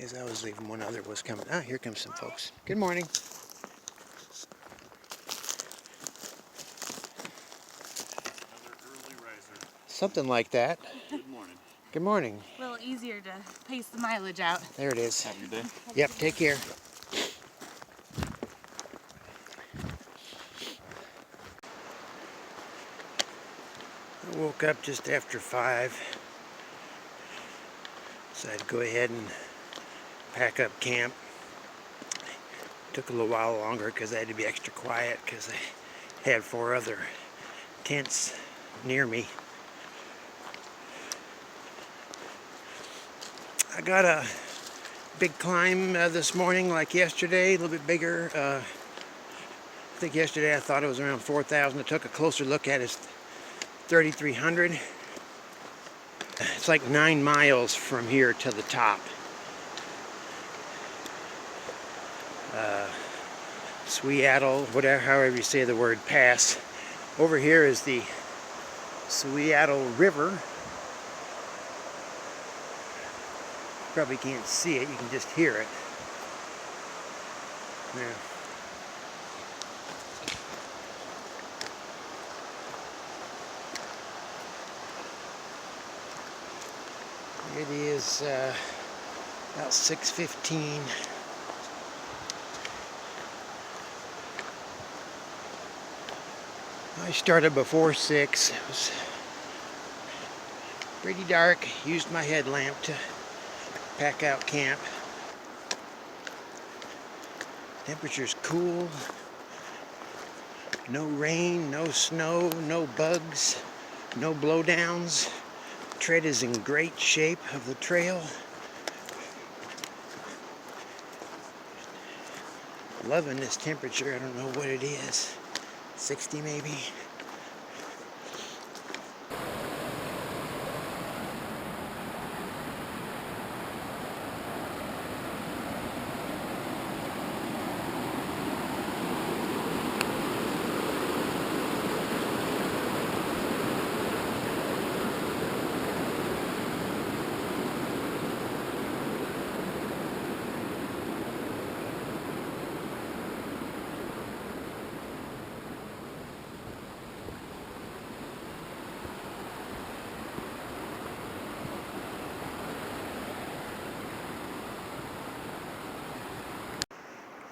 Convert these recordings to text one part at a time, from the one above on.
As I was leaving, one other was coming. Ah, here comes some folks. Good morning. Another early riser. Something like that. Good morning. Good morning. A little easier to pace the mileage out. There it is. Have a good day. Yep, take care. I woke up just after 5. So I'd go ahead and pack up camp. Took a little while longer because I had to be extra quiet because I had 4 other tents near me. I got a big climb this morning like yesterday, a little bit bigger. I think yesterday I thought it was around 4,000. I took a closer look at it. It's 3,300. It's like 9 miles from here to the top. Suiattle, whatever, however you say the word, Pass. Over here is the Suiattle River. Probably can't see it, you can just hear it. Yeah. It is about 6:15. I started before 6. It was pretty dark. Used my headlamp to pack out camp. Temperature's cool. No rain, no snow, no bugs, no blowdowns. Tread is in great shape of the trail. Loving this temperature. I don't know what it is. 60 maybe.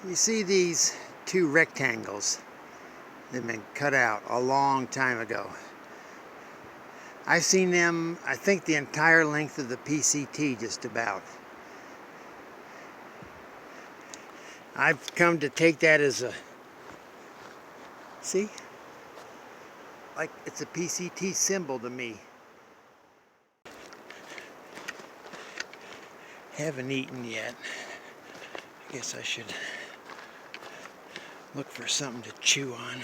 You see these 2 rectangles. They've been cut out a long time ago. I've seen them, I think, the entire length of the PCT just about. I've come to take that as a, see? Like it's a PCT symbol to me. Haven't eaten yet. I guess I should look for something to chew on.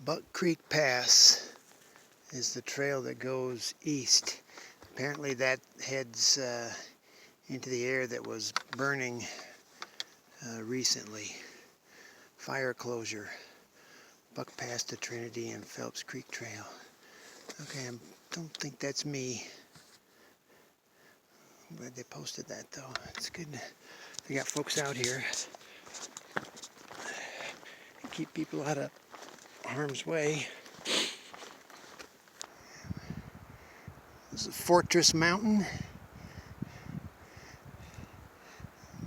Buck Creek Pass is the trail that goes east. Apparently that heads into the air that was burning recently. Fire closure. Buck Pass to Trinity and Phelps Creek Trail. Okay, I don't think that's me. I'm glad they posted that though. It's good. They got folks out here keep people out of harm's way. This is Fortress Mountain.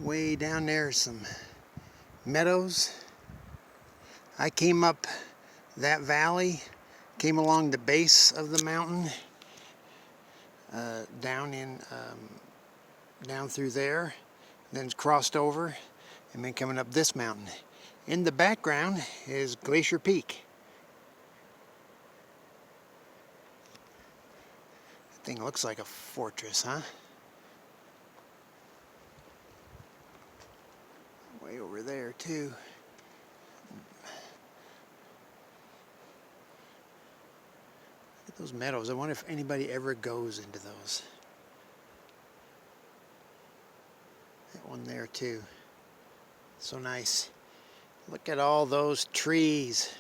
Way down there, some meadows. I came up that valley, came along the base of the mountain, down through there, then crossed over, and then coming up this mountain. In the background is Glacier Peak. That thing looks like a fortress, huh? Way over there too. Look at those meadows. I wonder if anybody ever goes into those. That one there too. So nice. Look at all those trees.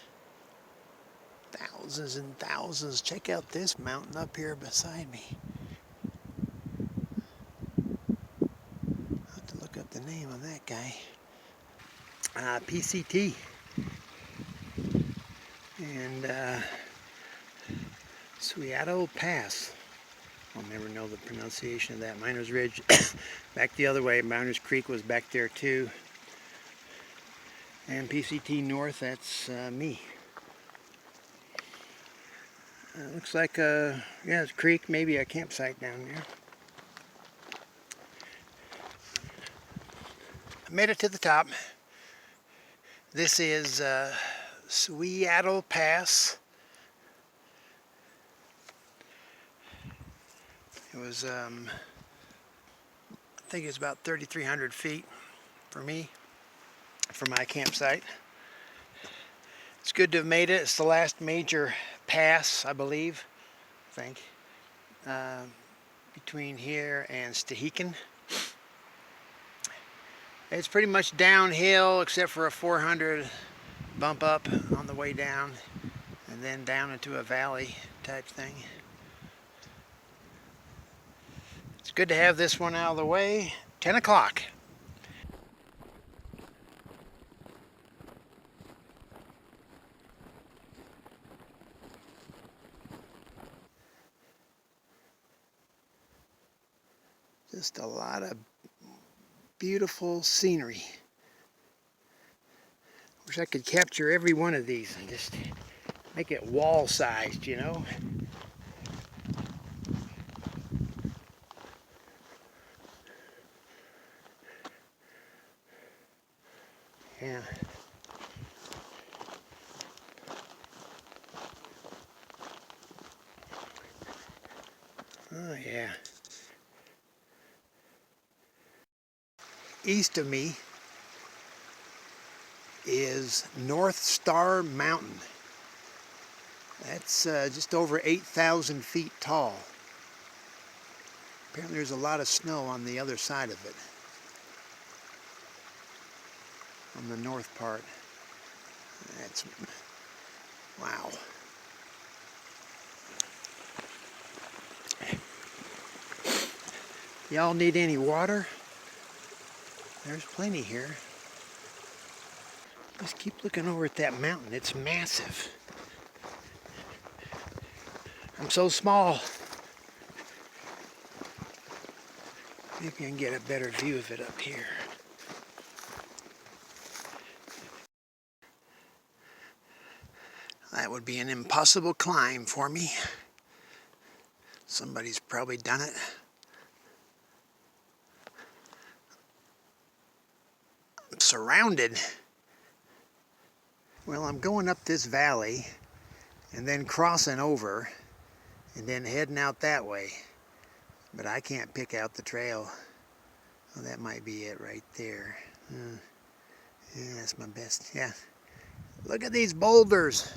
Thousands and thousands. Check out this mountain up here beside me. I'll have to look up the name of that guy. PCT. And Suiattle Pass. I'll never know the pronunciation of that. Miners Ridge. Back the other way. Miners Creek was back there too. And PCT North, that's me. Looks like yeah, it's a creek, maybe a campsite down there. I made it to the top. This is Suiattle Pass. It was, I think it's about 3,300 feet for me, for my campsite. It's good to have made it. It's the last major pass, I believe, between here and Stehekin. It's pretty much downhill except for a 400 bump up on the way down and then down into a valley type thing. It's good to have this one out of the way. 10 o'clock. Just a lot of beautiful scenery. Wish I could capture every one of these and just make it wall-sized, you know? Yeah. Oh, yeah. East of me is North Star Mountain. That's just over 8,000 feet tall. Apparently there's a lot of snow on the other side of it, on the north part. That's, wow. Y'all need any water? There's plenty here. Just keep looking over at that mountain. It's massive. I'm so small. Maybe I can get a better view of it up here. That would be an impossible climb for me. Somebody's probably done it. I'm surrounded. Well, I'm going up this valley and then crossing over and then heading out that way. But I can't pick out the trail. Oh, that might be it right there. Yeah, that's my best. Yeah. Look at these boulders.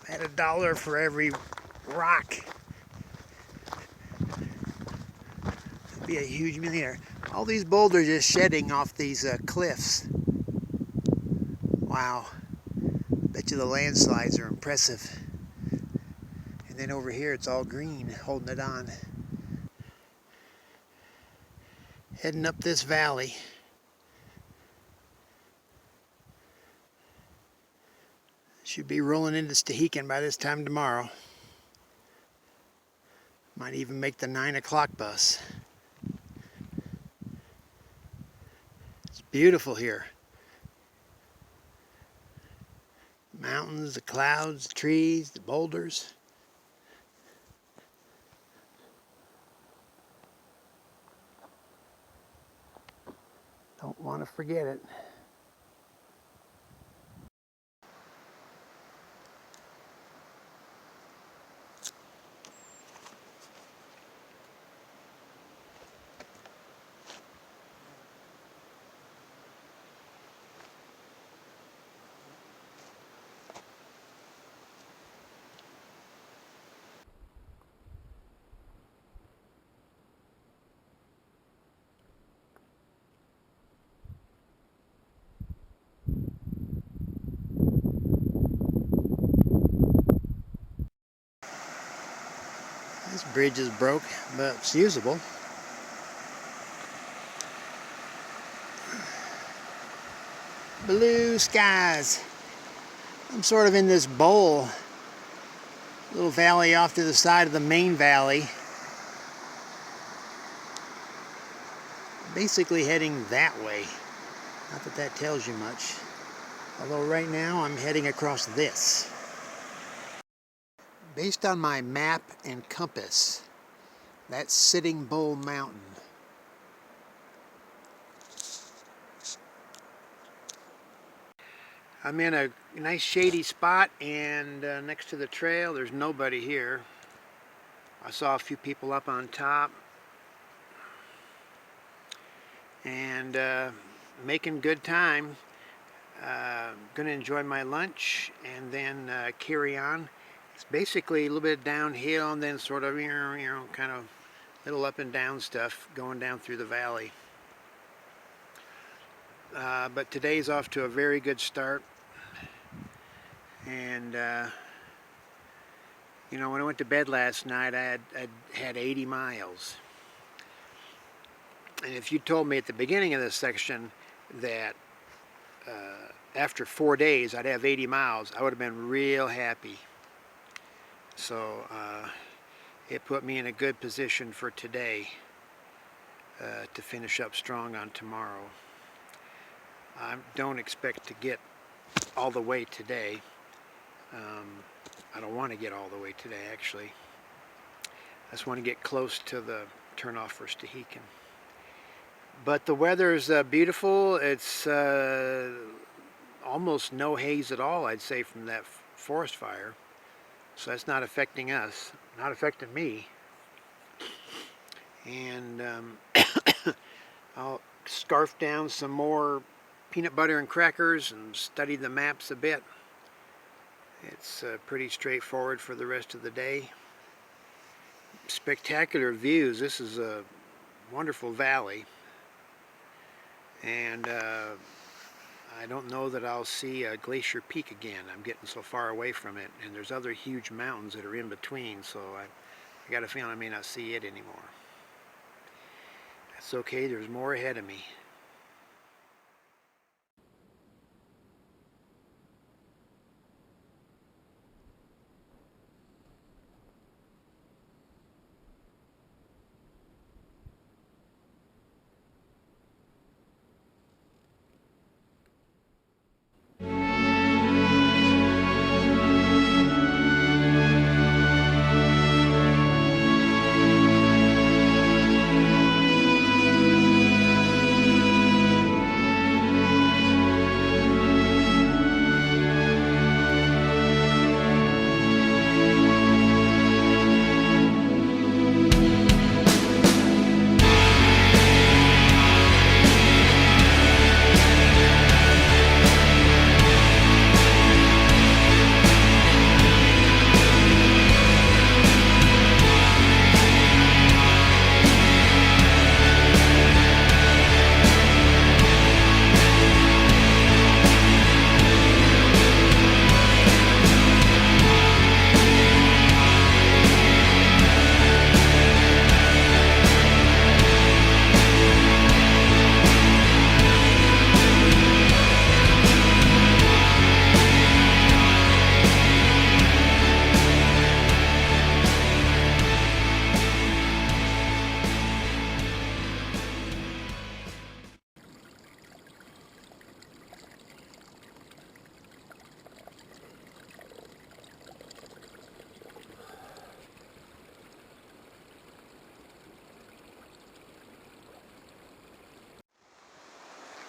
I had $1 for every rock. I'd be a huge millionaire. All these boulders just shedding off these cliffs. Wow. Bet you the landslides are impressive. And then over here it's all green, holding it on. Heading up this valley. Should be rolling into Stehekin by this time tomorrow. Might even make the 9 o'clock bus. It's beautiful here. Mountains, the clouds, the trees, the boulders. Don't want to forget it. This bridge is broke, but it's usable. Blue skies. I'm sort of in this bowl, little valley off to the side of the main valley. Basically heading that way. Not that that tells you much. Although right now I'm heading across this. Based on my map and compass, that's Sitting Bull Mountain. I'm in a nice shady spot, and next to the trail there's nobody here. I saw a few people up on top and making good time. Gonna enjoy my lunch and then carry on. It's basically a little bit downhill and then sort of, kind of little up and down stuff going down through the valley. But today's off to a very good start. And when I went to bed last night, I had 80 miles. And if you told me at the beginning of this section that after 4 days I'd have 80 miles, I would have been real happy. So it put me in a good position for today to finish up strong on tomorrow. I don't expect to get all the way today. I don't want to get all the way today, actually. I just want to get close to the turnoff for Stehekin. But the weather is beautiful. It's almost no haze at all, I'd say, from that forest fire. So that's not affecting us, not affecting me. And I'll scarf down some more peanut butter and crackers and study the maps a bit. It's pretty straightforward for the rest of the day. Spectacular views. This is a wonderful valley. And I don't know that I'll see Glacier Peak again. I'm getting so far away from it, and there's other huge mountains that are in between, so I got a feeling I may not see it anymore. That's okay, there's more ahead of me.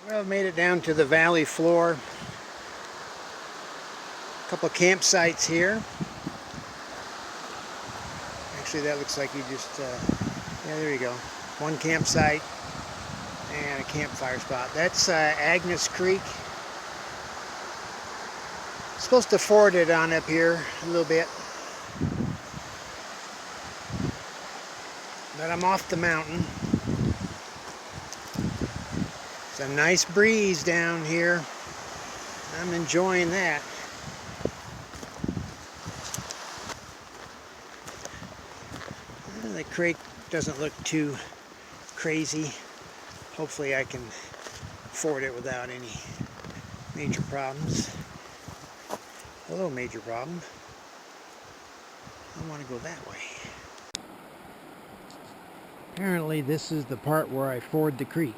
Well, made it down to the valley floor. A couple of campsites here. Actually, that looks like you just, yeah, there you go. One campsite and a campfire spot. That's Agnes Creek. Supposed to ford it on up here a little bit. But I'm off the mountain. It's a nice breeze down here. I'm enjoying that. The creek doesn't look too crazy. Hopefully I can ford it without any major problems. Hello, major problem. I want to go that way. Apparently this is the part where I ford the creek.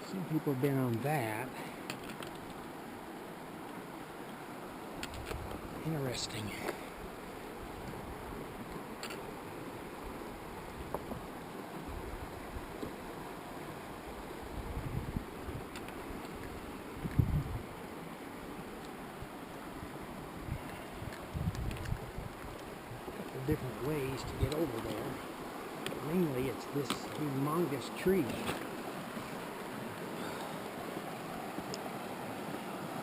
Some people have been on that. Interesting. Different ways to get over there. Mainly it's this humongous tree.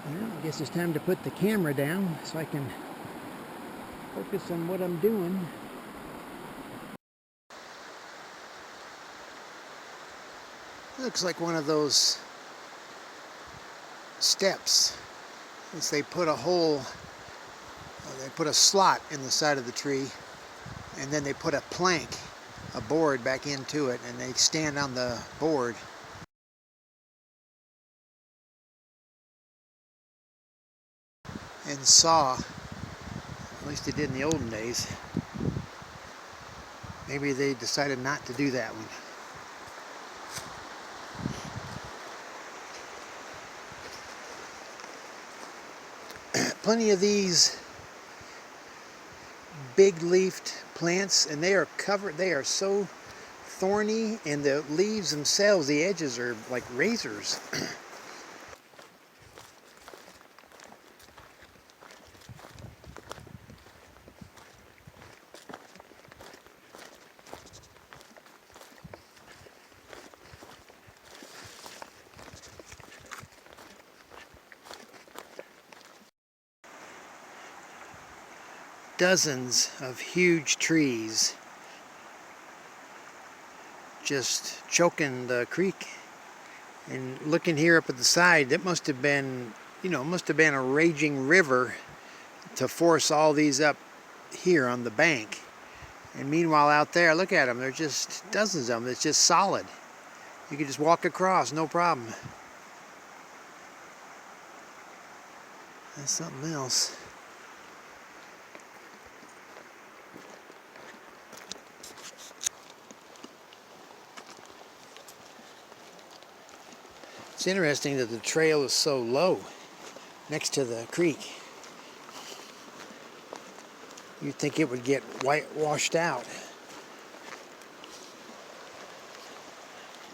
Well, I guess it's time to put the camera down so I can focus on what I'm doing. Looks like one of those steps. Since they put a hole, they put a slot in the side of the tree, and then they put a plank, a board back into it, and they stand on the board. And saw, at least they did in the olden days. Maybe they decided not to do that one. Plenty of these big leafed plants, and they are covered, they are so thorny, and the leaves themselves, the edges are like razors. Dozens of huge trees just choking the creek. And looking here up at the side, that must have been, must have been a raging river to force all these up here on the bank. And meanwhile out there, look at them, there's just dozens of them. It's just solid. You can just walk across, no problem. That's something else. It's interesting that the trail is so low next to the creek. You'd think it would get washed out.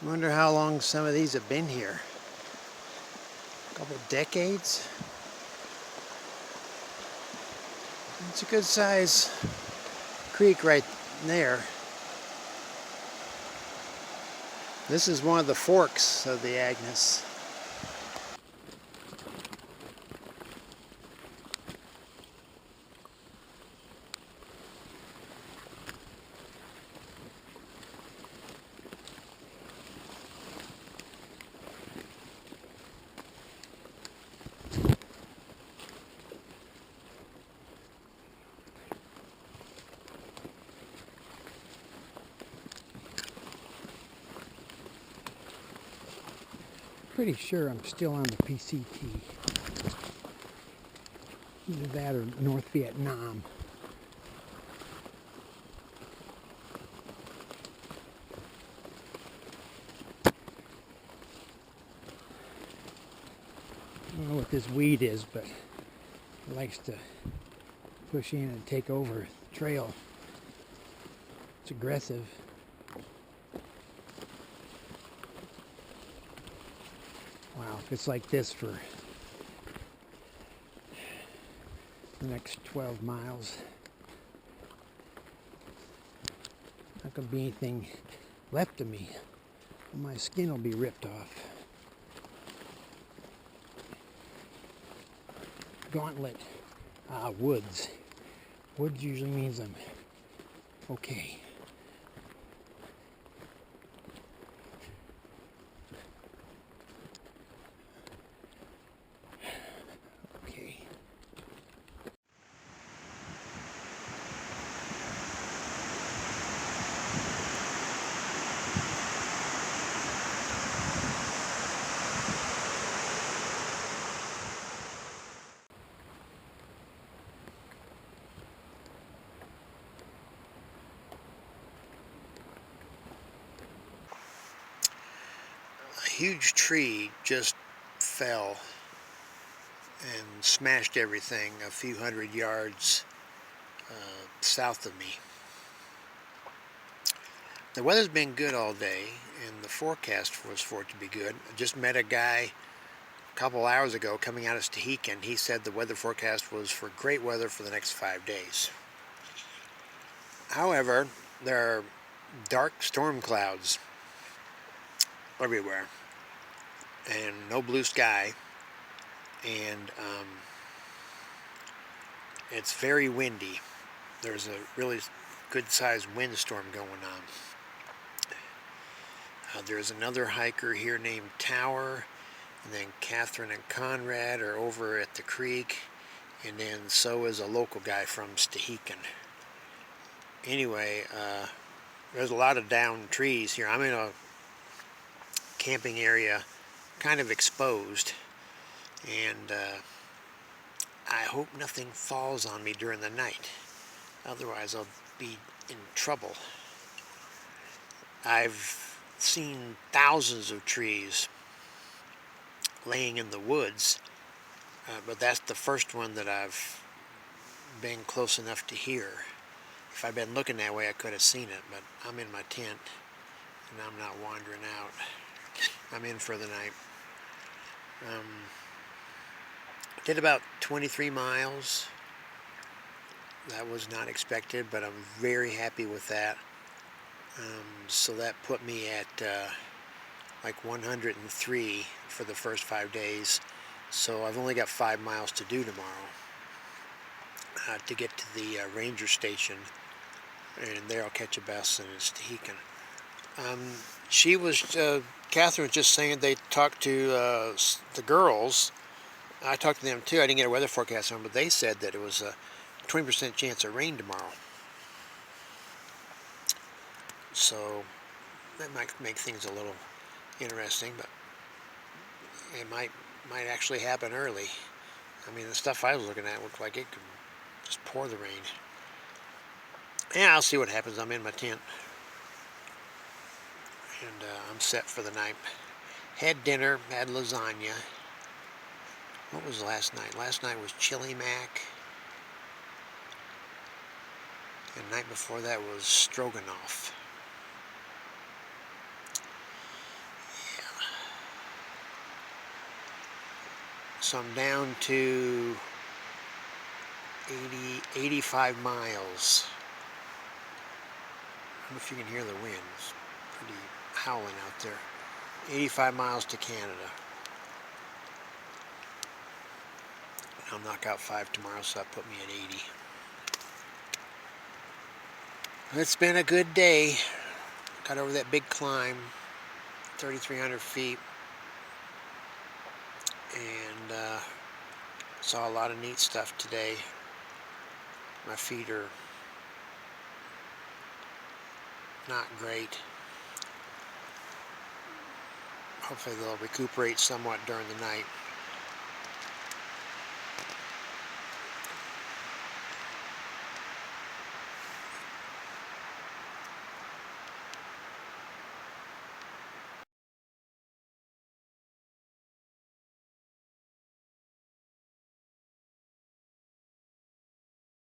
I wonder how long some of these have been here. A couple decades? It's a good size creek right there. This is one of the forks of the Agnes. Pretty sure I'm still on the PCT. Either that or North Vietnam. I don't know what this weed is, but likes to push in and take over the trail. It's aggressive. Wow, if it's like this for the next 12 miles, not gonna be anything left of me. My skin will be ripped off. Gauntlet. Woods. Woods usually means I'm okay. Okay. A huge tree just fell and smashed everything a few hundred yards south of me. The weather's been good all day, and the forecast was for it to be good. I just met a guy a couple hours ago coming out of Stehekin. He said the weather forecast was for great weather for the next 5 days. However, there are dark storm clouds everywhere and no blue sky, and it's very windy. There's a really good sized windstorm going on. There's another hiker here named Tower, and then Kathryn and Conrad are over at the creek, and then so is a local guy from Stehekin. Anyway, there's a lot of downed trees here. I'm in a camping area, kind of exposed, and I hope nothing falls on me during the night. Otherwise, I'll be in trouble. I've seen thousands of trees laying in the woods, but that's the first one that I've been close enough to hear. If I'd been looking that way, I could have seen it, but I'm in my tent, and I'm not wandering out. I'm in for the night. Did about 23 miles. That was not expected, but I'm very happy with that. So that put me at like 103 for the first 5 days. So I've only got 5 miles to do tomorrow to get to the ranger station, and there I'll catch a bus, and it's Stehekin. Kathryn was just saying they talked to the girls. I talked to them too. I didn't get a weather forecast on them, but they said that it was a 20% chance of rain tomorrow. So that might make things a little interesting, but it might actually happen early. I mean, the stuff I was looking at looked like it could just pour the rain. Yeah, I'll see what happens. I'm in my tent, and I'm set for the night. Had dinner, had lasagna. What was last night? Last night was chili mac. And the night before that was stroganoff. Yeah. So I'm down to 85 miles. I don't know if you can hear the wind. It's pretty howling out there. 85 miles to Canada. I'll knock out 5 tomorrow, so that put me at 80. It's been a good day. Got over that big climb, 3,300 feet, and saw a lot of neat stuff today. My feet are not great. Hopefully they'll recuperate somewhat during the night.